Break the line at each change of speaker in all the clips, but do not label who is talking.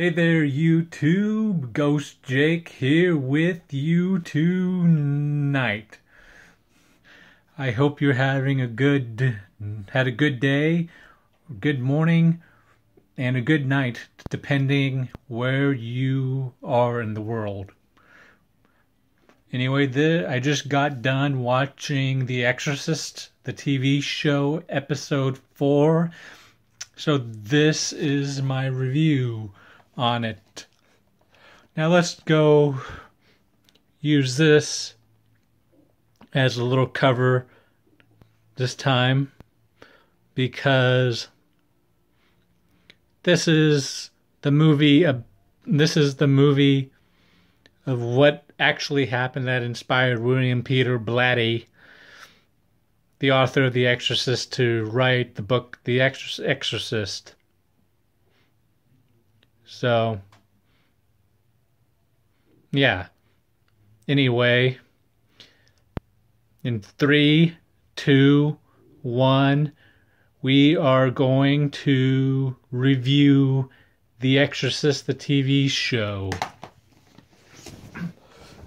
Hey there, YouTube. Ghost Jake here with you tonight. I hope you're having had a good day, good morning, and a good night, depending where you are in the world. Anyway, I just got done watching The Exorcist, the TV show, episode 4. So this is my review on it. Now let's go use this as a little cover this time, because this is the movie of what actually happened that inspired William Peter Blatty, the author of The Exorcist, to write the book The Exorcist. So, yeah. Anyway, in 3, 2, 1, we are going to review The Exorcist, the TV show.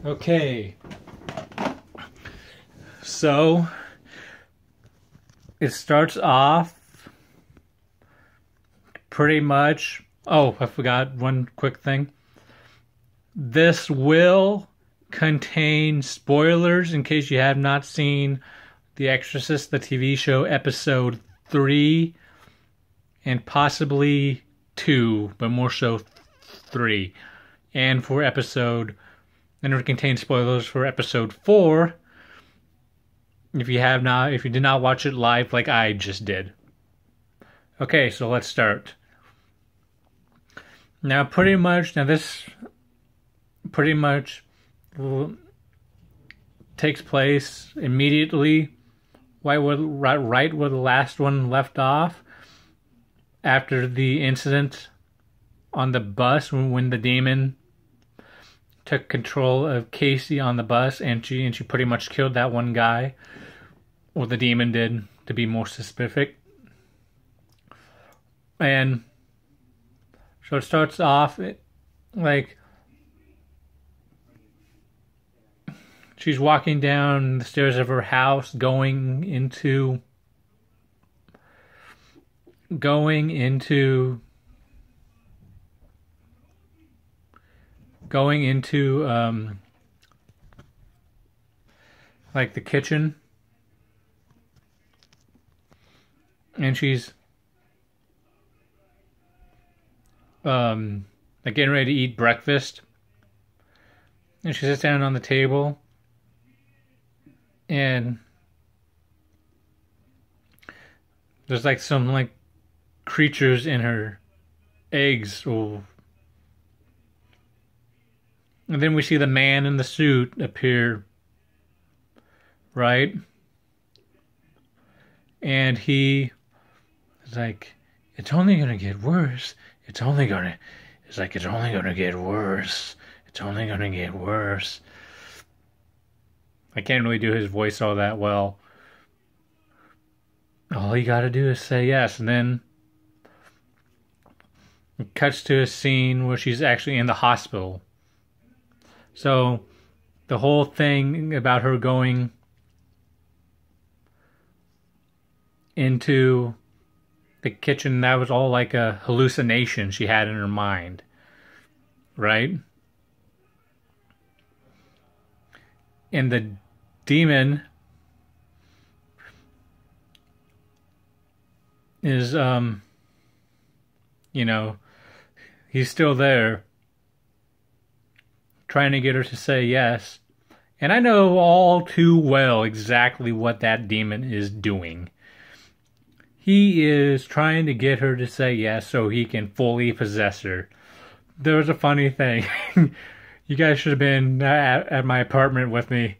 Okay. So, it starts off pretty much... Oh, I forgot one quick thing. This will contain spoilers in case you have not seen The Exorcist, the TV show, episode 3 and possibly 2, but more so 3. And it will contain spoilers for episode 4 if you did not watch it live like I just did. Okay, so let's start. This pretty much takes place immediately right where the last one left off, after the incident on the bus when the demon took control of Casey on the bus, and she pretty much killed that one guy, or the demon did, to be more specific. And so it starts off like she's walking down the stairs of her house, going into like the kitchen, and she's like getting ready to eat breakfast, and she sits down on the table, and there's like some like creatures in her eggs. And then we see the man in the suit appear, right? And he is like, it's only gonna get worse. It's only gonna get worse. It's only gonna get worse. I can't really do his voice all that well. All you gotta do is say yes. And then it cuts to a scene where she's actually in the hospital. So the whole thing about her going into the kitchen, that was all like a hallucination she had in her mind, right? And the demon is he's still there, trying to get her to say yes. And I know all too well exactly what that demon is doing. He is trying to get her to say yes so he can fully possess her. There was a funny thing. You guys should have been at my apartment with me,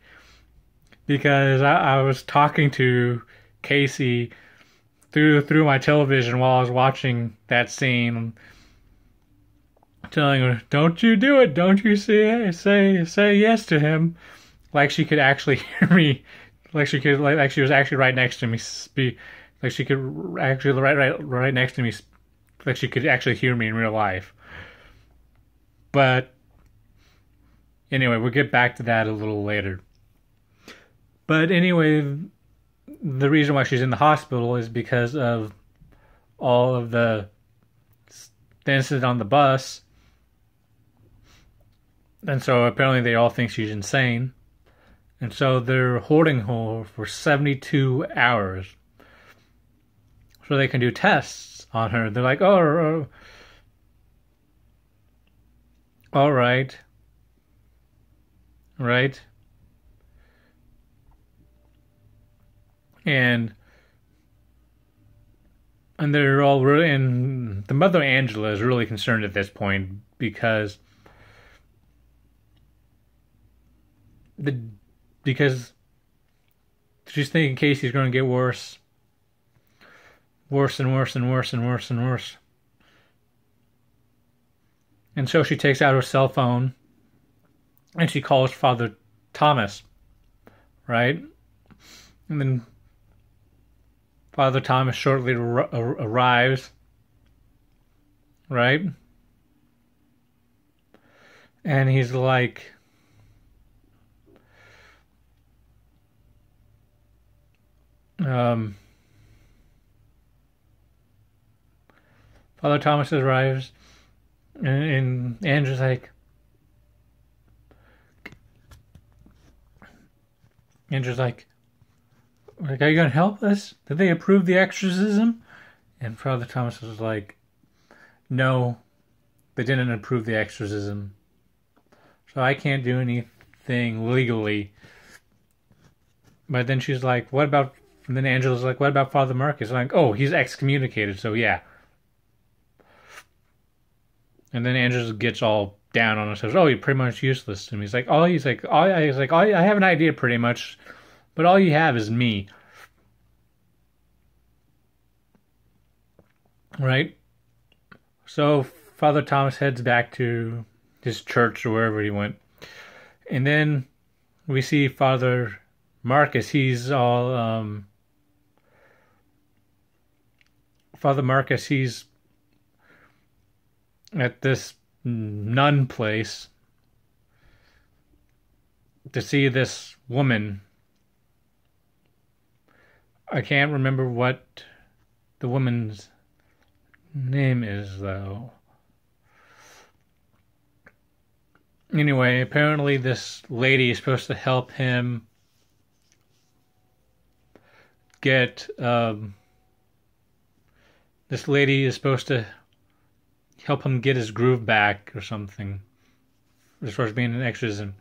because I was talking to Casey through my television while I was watching that scene, telling her, "Don't you do it! Don't you say yes to him!" Like she could actually hear me, like she was actually right next to me. Like she could actually right next to me, like she could actually hear me in real life. But anyway, we'll get back to that a little later. But anyway, the reason why she's in the hospital is because of all of the incident on the bus. And so apparently they all think she's insane. And so they're holding her for 72 hours so they can do tests on her. They're like, oh, all right. Right? And they're all really, and the mother Angela is really concerned at this point because she's thinking Casey's going to get worse and worse and worse and worse and worse. And so she takes out her cell phone and she calls Father Thomas, right? And then Father Thomas shortly arrives, right? And he's like, Father Thomas arrives, and Andrew's like, are you going to help us? Did they approve the exorcism? And Father Thomas was like, no, they didn't approve the exorcism. So I can't do anything legally. But then she's like, what about... And then Angela's like, what about Father Marcus? I'm like, oh, he's excommunicated, so yeah. And then Angela gets all down on himself. Oh, you're pretty much useless to me. He's like, I have an idea pretty much, but all you have is me. Right? So Father Thomas heads back to his church or wherever he went. And then we see Father Marcus. He's all, Father Marcus, he's at this nun place to see this woman. I can't remember what the woman's name is, though. Anyway, apparently this lady is supposed to help him get, this lady is supposed to help him get his groove back or something, as far as being an exorcism.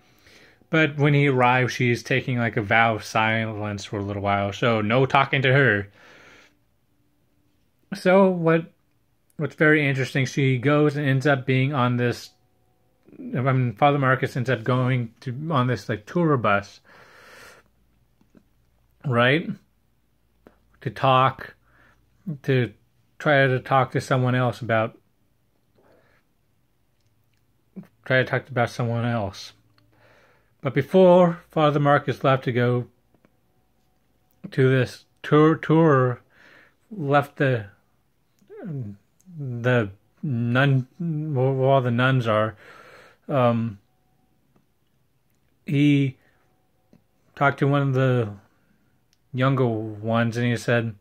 But when he arrives, she's taking like a vow of silence for a little while, so no talking to her. So what's very interesting, she goes and ends up being on this, Father Marcus ends up going on this like tour bus, right? To try to talk to someone else about someone else. But before Father Marcus left to go to this tour, left the nun, where all the nuns are, he talked to one of the younger ones, and he said,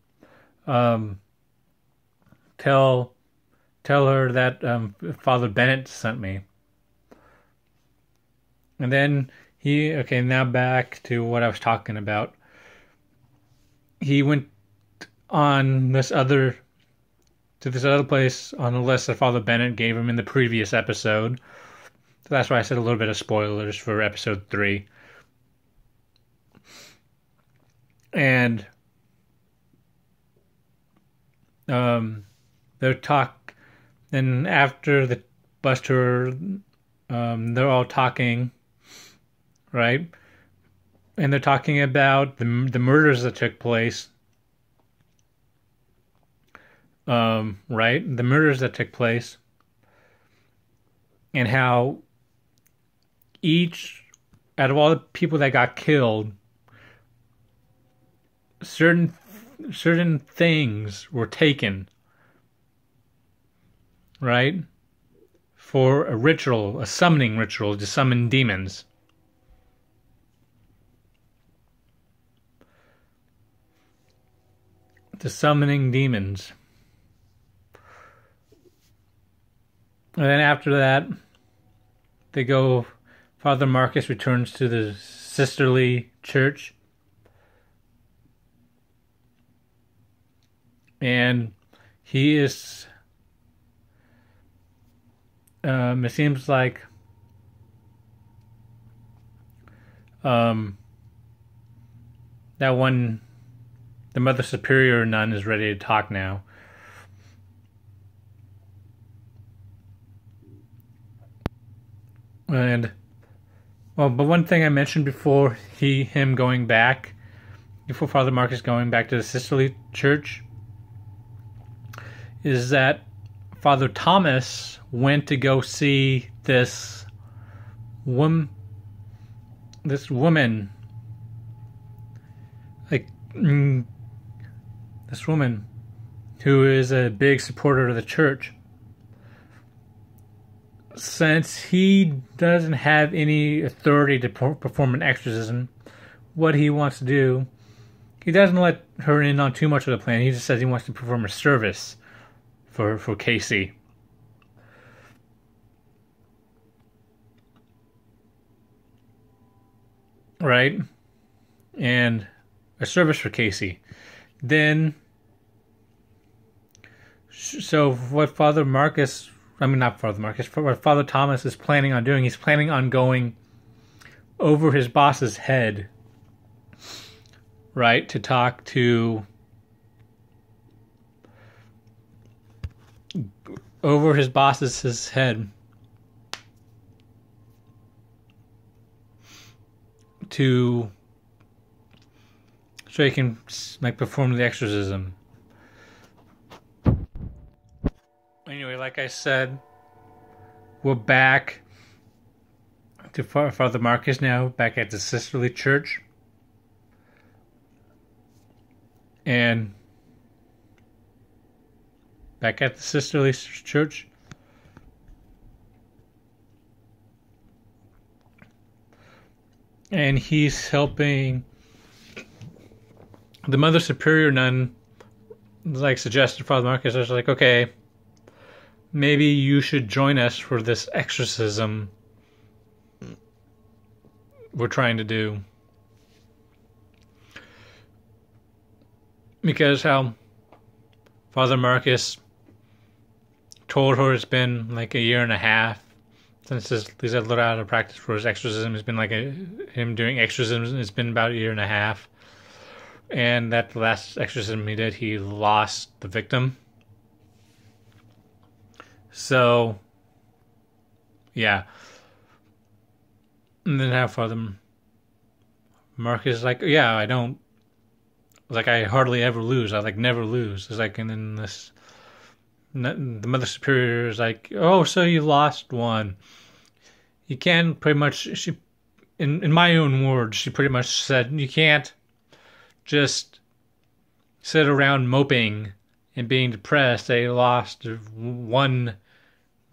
tell her that Father Bennett sent me. And then now back to what I was talking about. He went on this other place on the list that Father Bennett gave him in the previous episode. So that's why I said a little bit of spoilers for episode 3. And and after the bus tour, they're all talking, right? And they're talking about the murders that took place, right? The murders that took place, and how each, out of all the people that got killed, certain things were taken, right? for a ritual, a summoning ritual to summon demons. To summoning demons. And then after that, they go, Father Marcus returns to the sisterly church. And he is, it seems like, that one, the Mother Superior nun is ready to talk now. And, well, but one thing I mentioned before him going back, before Father Marcus going back to the sisterly church, is that Father Thomas went to go see this woman, this woman who is a big supporter of the church. Since he doesn't have any authority to perform an exorcism, what he wants to do, he doesn't let her in on too much of the plan. He just says he wants to perform a service for Casey. Right? And a service for Casey. Then, so what Father Marcus, not Father Marcus, what Father Thomas is planning on doing, he's planning on going over his boss's head, right, to talk to, over his boss's head, so he can perform the exorcism. Anyway, like I said, we're back to Father Marcus now, back at the sisterly church. And back at the sisterly church. And he's helping the Mother Superior nun, suggested Father Marcus. I was like, okay, maybe you should join us for this exorcism we're trying to do. Because how Father Marcus told her it's been like a year and a half since he's a little out of practice for his exorcism. It's been him doing exorcisms, it's been about a year and a half. And that last exorcism he did, he lost the victim. So, yeah. And then how Father Marcus is like, yeah, I don't, I hardly ever lose. I never lose. It's and then the Mother Superior is like, oh, so you lost one. You can't pretty much, in my own words, she pretty much said, you can't just sit around moping and being depressed. They lost one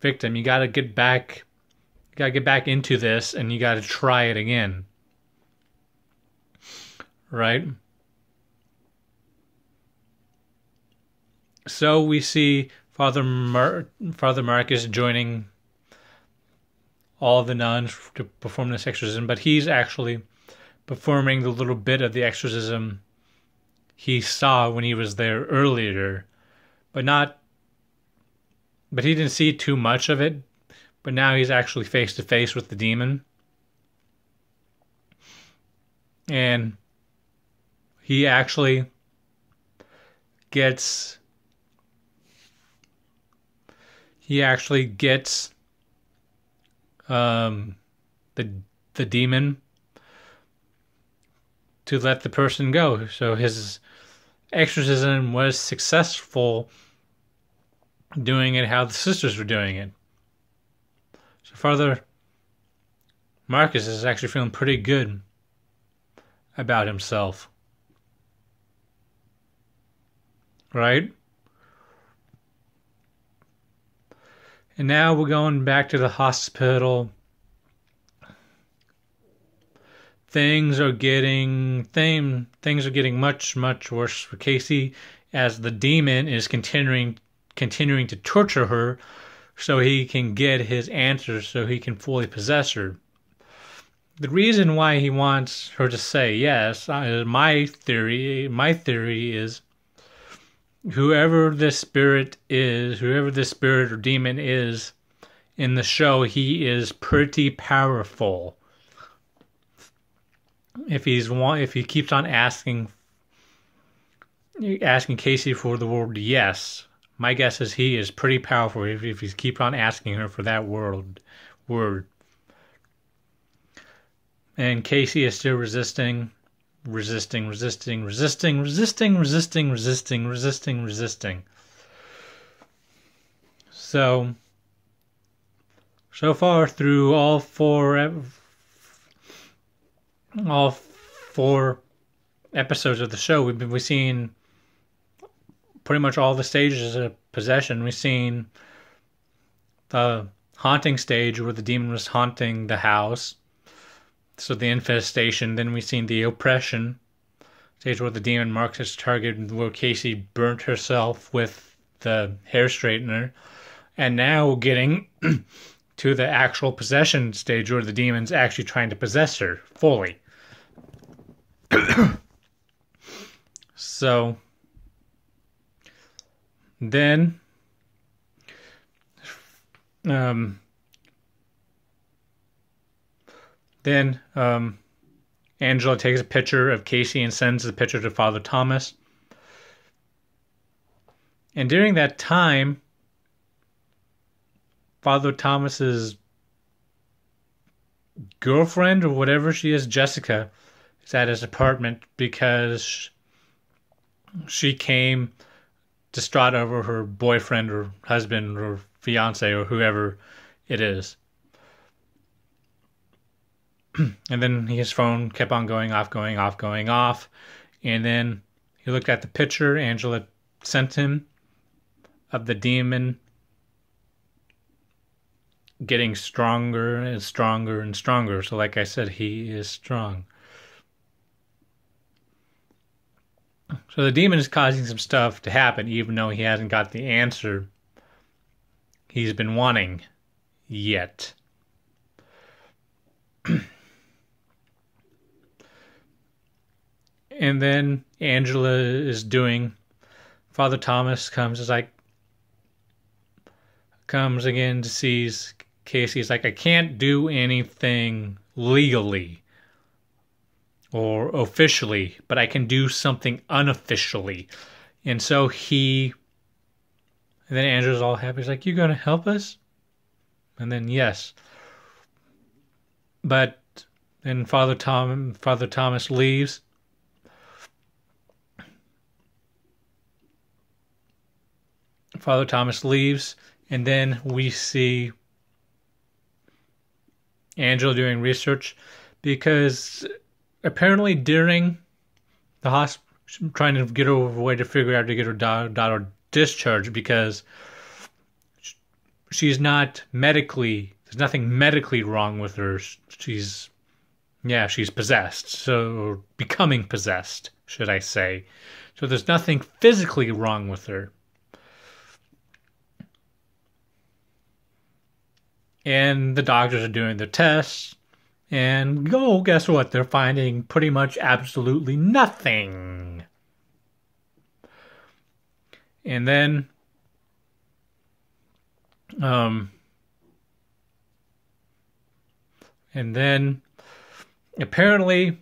victim. You got to get back. You got to get back into this, and you got to try it again. Right? So we see Father Marcus joining all the nuns to perform this exorcism, but he's actually performing the little bit of the exorcism he saw when he was there earlier, but he didn't see too much of it. But now he's actually face to face with the demon, and he actually gets the demon to let the person go. So his exorcism was successful, doing it how the sisters were doing it. So Father Marcus is actually feeling pretty good about himself. Right? And now we're going back to the hospital. Things are getting much worse for Casey as the demon is continuing to torture her so he can get his answers so he can fully possess her. The reason why he wants her to say yes, my theory is whoever this spirit or demon is in the show, he is pretty powerful. If he keeps on asking Casey for the word yes, my guess is he is pretty powerful if he keeps on asking her for that word. And Casey is still resisting. So far through all four episodes of the show, we've seen pretty much all the stages of possession. We've seen the haunting stage where the demon was haunting the house, so the infestation. Then we've seen the oppression stage where the demon marks its target, where Casey burnt herself with the hair straightener. And now we're getting to the actual possession stage where the demon's actually trying to possess her fully. So then Angela takes a picture of Casey and sends the picture to Father Thomas. And during that time, Father Thomas's girlfriend or whatever she is, Jessica, is at his apartment because she came distraught over her boyfriend or husband or fiance or whoever it is. And then his phone kept on going off. And then he looked at the picture Angela sent him of the demon getting stronger and stronger and stronger. So like I said, he is strong. So the demon is causing some stuff to happen, even though he hasn't got the answer he's been wanting yet. And then Angela is doing, Father Thomas comes again to see Casey. He's like, I can't do anything legally or officially, but I can do something unofficially. And so and then Angela's all happy. He's like, you gonna help us? And then yes. But then Father Thomas leaves. Father Thomas leaves, and then we see Angela doing research because apparently during the hospital, trying to get over a way to figure out to get her daughter discharged because she's not medically, there's nothing medically wrong with her. She's possessed. So, becoming possessed, should I say. So there's nothing physically wrong with her. And the doctors are doing their tests. And guess what? They're finding pretty much absolutely nothing. And then apparently,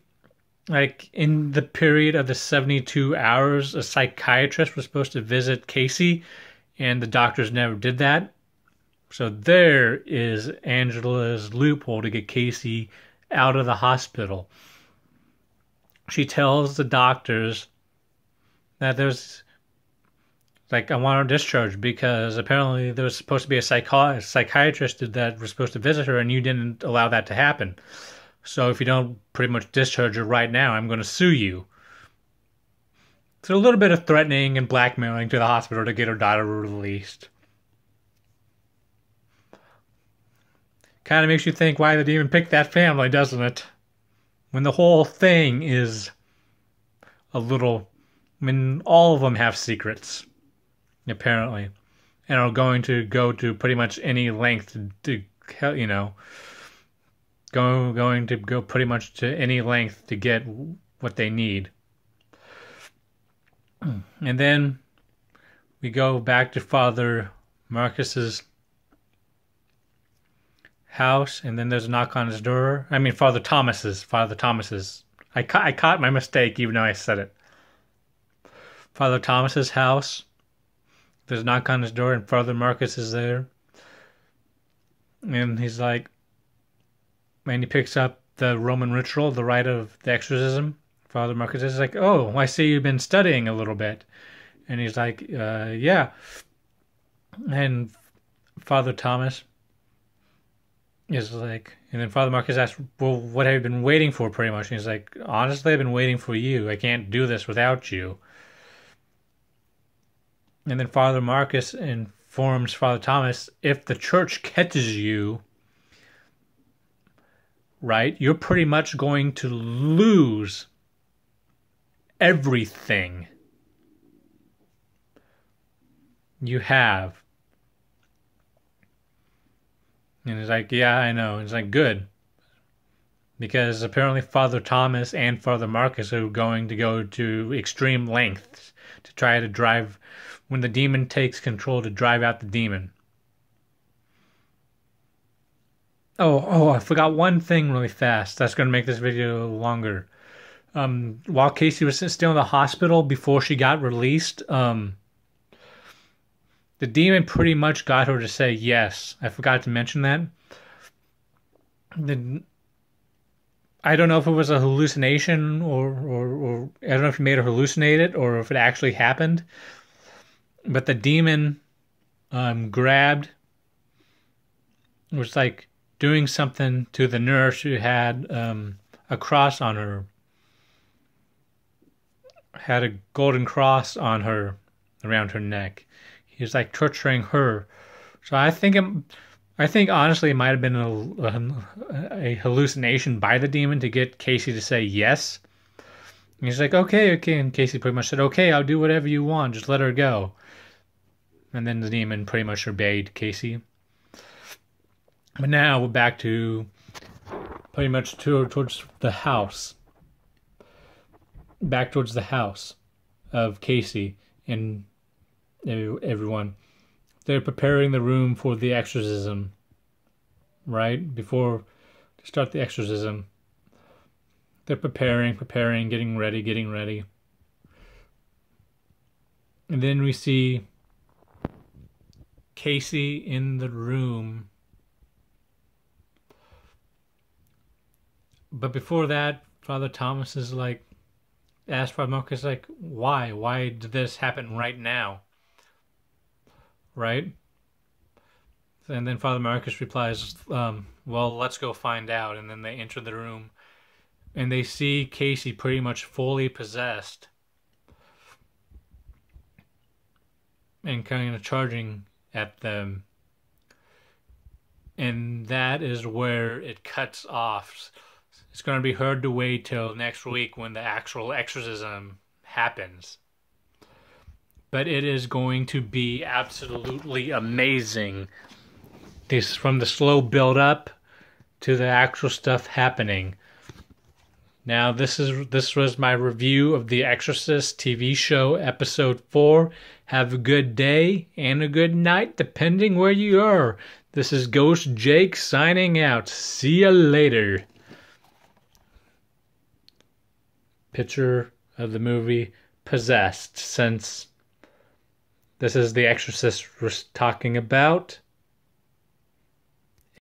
like in the period of the 72 hours, a psychiatrist was supposed to visit Casey, and the doctors never did that. So there is Angela's loophole to get Casey out of the hospital. She tells the doctors that I want her discharged because apparently there was supposed to be a psychiatrist that was supposed to visit her and you didn't allow that to happen. So if you don't pretty much discharge her right now, I'm going to sue you. So a little bit of threatening and blackmailing to the hospital to get her daughter released. Kind of makes you think why the demon picked that family, doesn't it? When the whole thing is a little... I mean, all of them have secrets, apparently, and are going to go to pretty much any length to you know, going to go pretty much to any length to get what they need. And then we go back to Father Marcus's house, and then there's a knock on his door. I mean, Father Thomas's. I caught my mistake, even though I said it. Father Thomas's house. There's a knock on his door, and Father Marcus is there. And he's like, and he picks up the Roman ritual, the rite of the exorcism. Father Marcus is like, oh, I see you've been studying a little bit. And he's like, yeah. And Father Thomas is like, and then Father Marcus asks, well, what have you been waiting for, pretty much? And he's like, honestly, I've been waiting for you. I can't do this without you. And then Father Marcus informs Father Thomas, if the church catches you, right, you're pretty much going to lose everything you have. And he's like, yeah, I know. It's like, good. Because apparently Father Thomas and Father Marcus are going to go to extreme lengths to try to drive, when the demon takes control, to drive out the demon. Oh, I forgot one thing really fast. That's going to make this video longer. While Casey was still in the hospital before she got released, the demon pretty much got her to say yes. I forgot to mention that. I don't know if it was a hallucination or I don't know if he made her hallucinate it or if it actually happened. But the demon grabbed, was like doing something to the nurse who had a cross on her. Had a golden cross on her, around her neck. He was like torturing her. So I think honestly it might have been a hallucination by the demon to get Casey to say yes. And he's like, okay. And Casey pretty much said, okay, I'll do whatever you want. Just let her go. And then the demon pretty much obeyed Casey. But now we're back to pretty much towards the house. Back towards the house of Casey and everyone. They're preparing the room for the exorcism, right? Before to start the exorcism. They're preparing, getting ready. And then we see Casey in the room. But before that, Father Thomas is like, asked Father Marcus, like, why? Why did this happen right now? Right? And then Father Marcus replies, well, let's go find out. And then they enter the room. And they see Casey pretty much fully possessed. And kind of charging at them. And that is where it cuts off. It's going to be hard to wait till next week when the actual exorcism happens. But it is going to be absolutely amazing. This, from the slow build up to the actual stuff happening. Now this was my review of The Exorcist TV show episode 4. Have a good day and a good night depending where you are. This is Ghost Jake signing out. See ya later. Picture of the movie Possessed, since this is The Exorcist we're talking about.